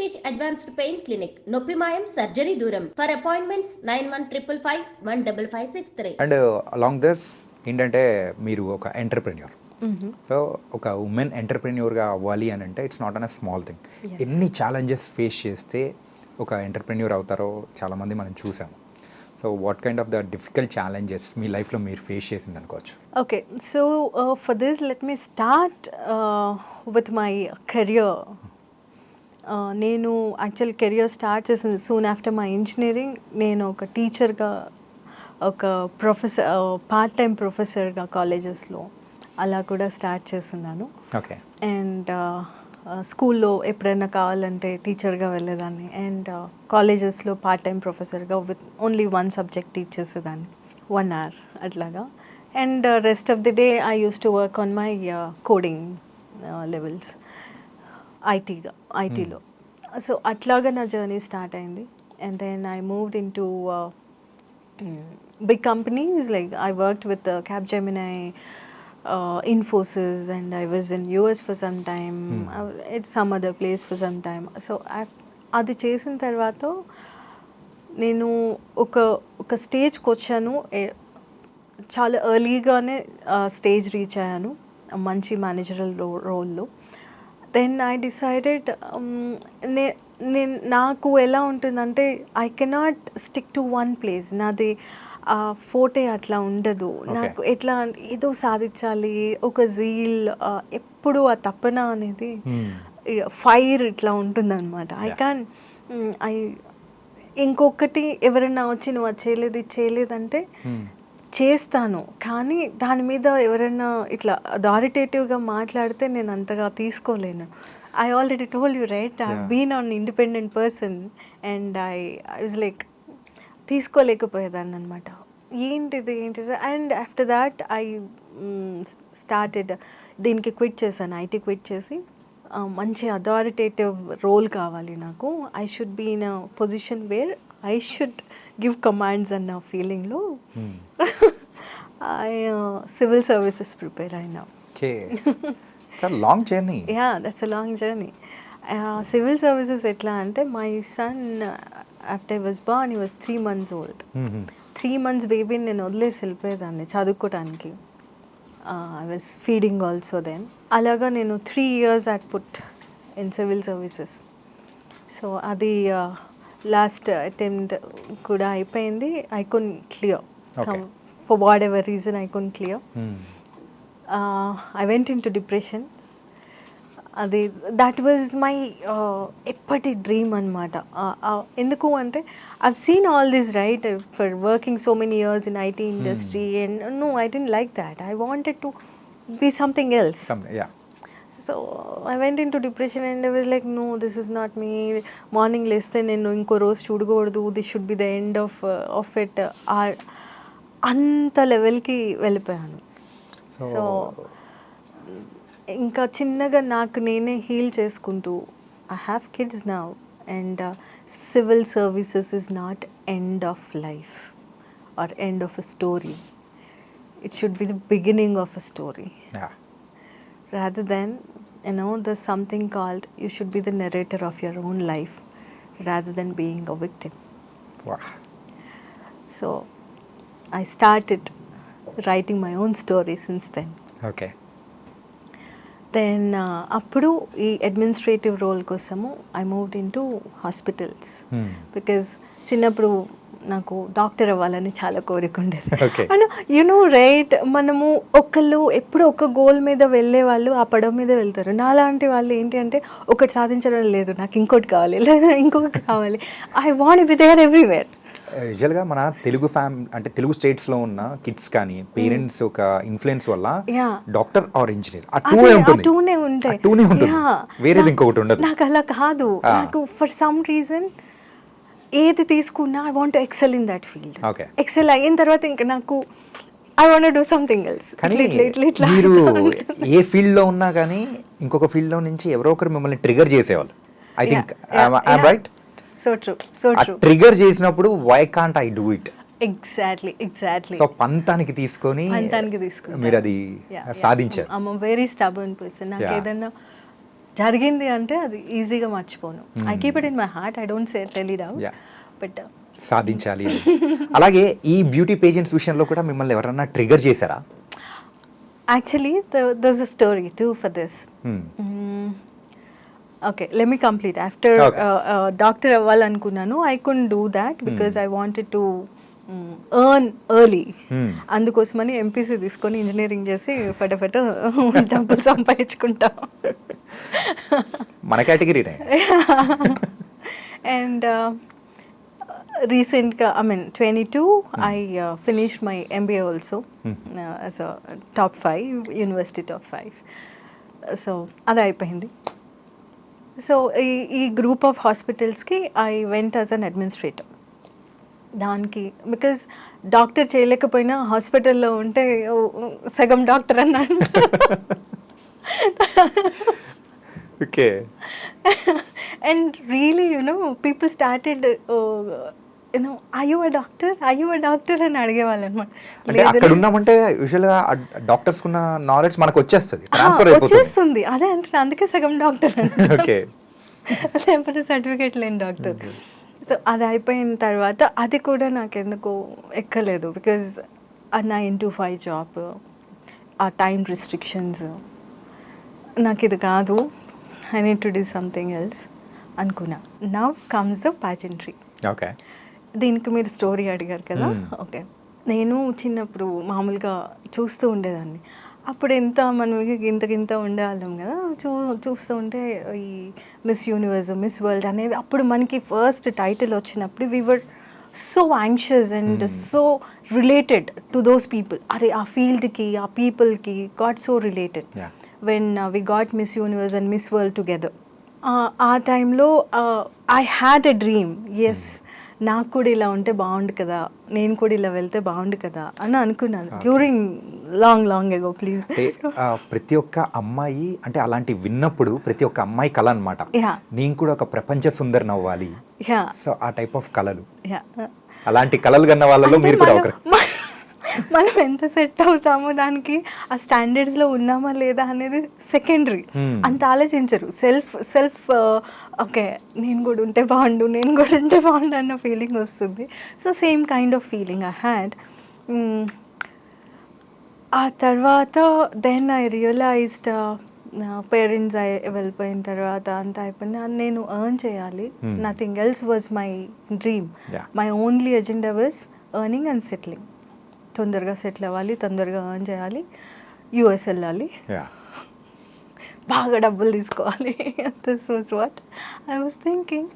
Rishikesh Advanced Pain Clinic, Noppimayam Surgery Duram. For appointments 9155515563. And along this ఏంటంటే మీరు ఒక entrepreneur. So ఒక women ఎంటర్ప్రెన్యూర్గా అవ్వాలి అని అంటే it's not an a small thing. ఎన్ని ఛాలెంజెస్ ఫేస్ చేస్తే ఒక ఎంటర్ప్రెన్యూర్ అవుతారో చాలామంది మనం చూసాము. So what kind of the difficult challenges మీ లైఫ్లో మీరు ఫేస్ చేసింది అనుకోవచ్చు? Okay, so for this, let me start with my career. నేను యాక్చువల్ కెరియర్ స్టార్ట్ చేసింది సూన్ ఆఫ్టర్ మై ఇంజనీరింగ్. నేను ఒక టీచర్గా, ఒక ప్రొఫెసర్, పార్ట్ టైం ప్రొఫెసర్గా కాలేజెస్లో అలా కూడా స్టార్ట్ చేస్తున్నాను. ఓకే. అండ్ స్కూల్లో ఎప్పుడైనా కావాలంటే టీచర్గా వెళ్ళేదాన్ని, అండ్ కాలేజెస్లో పార్ట్ టైం ప్రొఫెసర్గా with only one subject teach చేసేదాన్ని 1 hour అట్లాగా. And rest of the day I used to work on my coding levels ఐటీలో. సో అట్లాగా నా జర్నీ స్టార్ట్ అయింది. And then I moved into big companies, like I worked with Capgemini, Infosys, and I was in US for some time, at some other place for some time. So అది చేసిన తర్వాత నేను ఒక స్టేజ్కి వచ్చాను, చాలా ఎర్లీగానే stage reach అయ్యాను, మంచి మేనేజరల్ రోల్లో. దెన్ ఐ డిసైడెడ్, నాకు ఎలా ఉంటుందంటే I cannot stick to one place. నాది ఫోటే అట్లా ఉండదు. నాకు ఎట్లా ఏదో సాధించాలి, ఒక జీల్, ఎప్పుడు ఆ తపన అనేది ఫైర్ ఇట్లా ఉంటుందన్నమాట. ఇంకొకటి ఎవరైనా వచ్చి నువ్వు అది చేయలేదంటే చేస్తాను, కానీ దాని మీద ఎవరైనా ఇట్లా అథారిటేటివ్గా మాట్లాడితే నేను అంతగా తీసుకోలేను. I already told you, right? I've been an independent person, and I was like, తీసుకోలేకపోయేదాన్ని అనమాట. ఏంటిది. And after that I started, దీనికి క్విట్ చేశాను, ఐటీ క్విట్ చేసి మంచి అథారిటేటివ్ రోల్ కావాలి నాకు. I should be in a position where I should give commands అన్న ఫీలింగ్లో ఐ సివిల్ సర్వీసెస్ ప్రిపేర్ అయినా. చాలా long journey. Yeah, that's a long journey. Civil services ఎట్లా అంటే, my son after I was born he was 3 months old. 3 months బేబీని నేను వదిలేసి వెళ్ళిపోయేదాన్ని చదువుకోవటానికి. I was feeding also then. అలాగా నేను 3 years at put in civil services. So అది లాస్ట్ అటెంప్ట్ కూడా అయిపోయింది. I could clear for whatever reason, I could clear. I went into depression. That was my ఎప్పటి dream అనమాట. ఎందుకు అంటే I've seen all this, right, for working so many years in IT industry, and no, I didn't like that. I wanted to be something else. So I went into depression and I was like, no, this is not me. Morning లేస్తే నేను ఇంకో రోజు చూడకూడదు, this should be the end of it. అంత లెవెల్కి వెళ్ళిపోయాను. So ఇంకా చిన్నగా నాకు నేనే హీల్ చేసుకుంటూ, I have kids now, and civil services is not end of life or end of a story. It should be the beginning of a story. Rather than, there's something called, you should be the narrator of your own life rather than being a victim. Wow. So I started writing my own story since then. Okay. Then appudu ee administrative role kosamu I moved into hospitals, because చిన్నప్పుడు నాకు doctor అవ్వాలని చాలా కోరిక ఉండేది. And right, మనము ఒకళ్ళు ఎప్పుడు ఒక గోల్ మీద వెళ్ళే వాళ్ళు ఆ పడవ మీద వెళ్తారు. నాలాంటి వాళ్ళు ఏంటి అంటే, ఒకటి సాధించడం లేదు, నాకు ఇంకోటి కావాలి, లేదా ఇంకొకటి కావాలి. I want be there everywhere. యూజువల్గా మన తెలుగు అంటే తెలుగు స్టేట్స్లో ఉన్న కిడ్స్ కానీ పేరెంట్స్ ఒక ఇన్ఫ్లుయెన్స్ వల్ల డాక్టర్ ఆర్ ఇంజనీర్ టూనే ఉంటాయి, వేరేది ఇంకొకటి ఉండదు. నాకు అలా కాదు. నాకు ఫర్ సమ్ రీజన్ ఏది తీసుకున్నా I want to excel in that field. Excel అయిన తర్వాత ఇంకా నాకు I want do something else. మీరు ఏ ఫీల్డ్ లో ఉన్నా కానీ ఇంకొక ఫీల్డ్ లో నుంచి ఎవరో ఒకరు మిమ్మల్ని ట్రిగర్ చేసేవాళ్ళు. I think I'm right? So true. Trigger చేసినప్పుడు why can't I do it? Exactly. So పంతానికి తీసుకొని మీరు అది సాధించారు. I'm very stubborn person. నాకు ఏదన్నా జరిగింది అంటే అది ఈజీగా మర్చిపోను. I keep it in my heart, I don't say tell it out, Yeah. But సాధించాలి అని. అలాగే ఈ బ్యూటీ పేజెంట్స్ విషయంలో కూడా మిమ్మల్ని ఎవరన్నా ట్రిగర్ చేశారా? Actually there's a story too for this. Okay, let me complete. After Okay. doctor అవ్వాలనుకున్నాను, I couldn't do that because I wanted to earn early. అందుకోసమని ఎంపీసీ తీసుకొని ఇంజనీరింగ్ చేసి ఫటాఫట డబ్బులు సంపాదించుకుంటా. మన category. And recentగా, I mean 22, I finished my MBA also as a top 5, university top 5. So అది అయిపోయింది. So ఈ group of హాస్పిటల్స్కి I went as an administrator. దానికి బికాజ్ డాక్టర్ చేయలేకపోయినా హాస్పిటల్లో ఉంటే సగం డాక్టర్ అన్నాడు. Okay. And really people started are you a doctor అని అడిగేవాళ్ళు అనమాట. అంటే అక్కడ ఉన్నామంటే యూజువల్గా డాక్టర్స్ ఉన్న నాలెడ్జ్ మనకు వచ్చేస్తుంది, ట్రాన్స్ఫర్ అయిపోతుంది. వచ్చేస్తుంది, అదే అంటే అందుకే సగం డాక్టర్ ఓకే. లేకపోతే సర్టిఫికేట్ లేని డాక్టర్. సో అది అయిపోయిన తర్వాత అది కూడా నాకు ఎందుకు ఎక్కలేదు, బికాజ్ ఆ 9 to 5 జాబ్, ఆ టైం రిస్ట్రిక్షన్స్, నాకు ఇది కాదు, I need to do something else అనుకున్నా. Now comes the pageantry. Okay. దీనికి మీరు స్టోరీ అడిగారు కదా. ఓకే, నేను చిన్నప్పుడు మామూలుగా చూస్తూ ఉండేదాన్ని. అప్పుడు మనం ఇంత ఉండేవాళ్ళం కదా, చూస్తూ ఉంటే ఈ మిస్ యూనివర్స్, మిస్ వరల్డ్ అనేవి అప్పుడు మనకి ఫస్ట్ టైటిల్ వచ్చినప్పుడు we were so anxious and so related to those people. అరే ఆ ఫీల్డ్కి, ఆ పీపుల్కి got so related when we got Miss Universe and Miss World together. ఆ టైంలో I had a dream, yes నాకు కూడా ఇలా ఉంటే బాగుండు కదా, నేను కూడా ఇలా వెళ్తే బాగుండు కదా అని అనుకున్నాను డ్యూరింగ్ లాంగ్ ఎగో. ప్లీజ్, ప్రతి ఒక్క అమ్మాయి అంటే అలాంటి విన్నప్పుడు ప్రతి ఒక్క అమ్మాయి కళ అనమాట, నేను కూడా ఒక ప్రపంచ సుందరిని అవ్వాలి. సో ఆ టైప్ ఆఫ్ కళలు, అలాంటి కళలు కన్న వాళ్ళలో మీరు కూడా ఒకరు. మనం ఎంత సెట్ అవుతామో దానికి, ఆ స్టాండర్డ్స్లో ఉన్నామా లేదా అనేది సెకండరీ, అంత ఆలోచించరు. సెల్ఫ్ ఓకే నేను కూడా ఉంటే బాగుండు అన్న ఫీలింగ్ వస్తుంది. So same kind of feeling I had. ఆ తర్వాత దెన్ ఐ రియలైజ్డ్ పేరెంట్స్ వెళ్ళిపోయిన తర్వాత అంతా అయిపోయింది, నేను ఎర్న్ చేయాలి. Nothing else was my dream. My only agenda was earning and settling. తొందరగా సెటిల్ అవ్వాలి, తొందరగా ఎర్న్ చేయాలి, యూఎస్ వెళ్ళాలి, బాగా డబ్బులు తీసుకోవాలి. This was what I was thinking.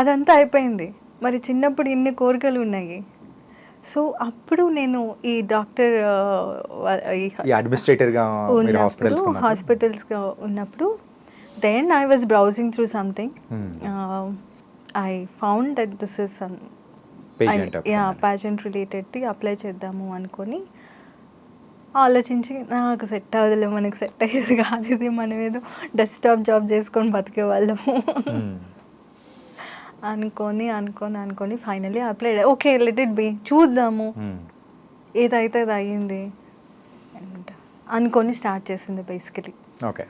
అదంతా అయిపోయింది. మరి చిన్నప్పుడు ఇన్ని కోరికలు ఉన్నాయి. సో అప్పుడు నేను ఈ డాక్టర్ అడ్మినిస్ట్రేటర్గా హాస్పిటల్స్గా ఉన్నప్పుడు then I was browsing through something. I found that this is some patient రిలేటెడ్ది అప్లై చేద్దాము అనుకొని ఆలోచించి, నాకు సెట్ అవ్వదులే, మనకి సెట్ అయ్యేది కాదు ఇది, మనం ఏదో డెస్క్టాప్ జాబ్ చేసుకొని బతికే వాళ్ళము అనుకొని finally apply. Okay let it be, చూద్దాము ఏదైతే అది అయ్యింది అనుకొని స్టార్ట్ చేసింది బేసికలీ. ఓకే.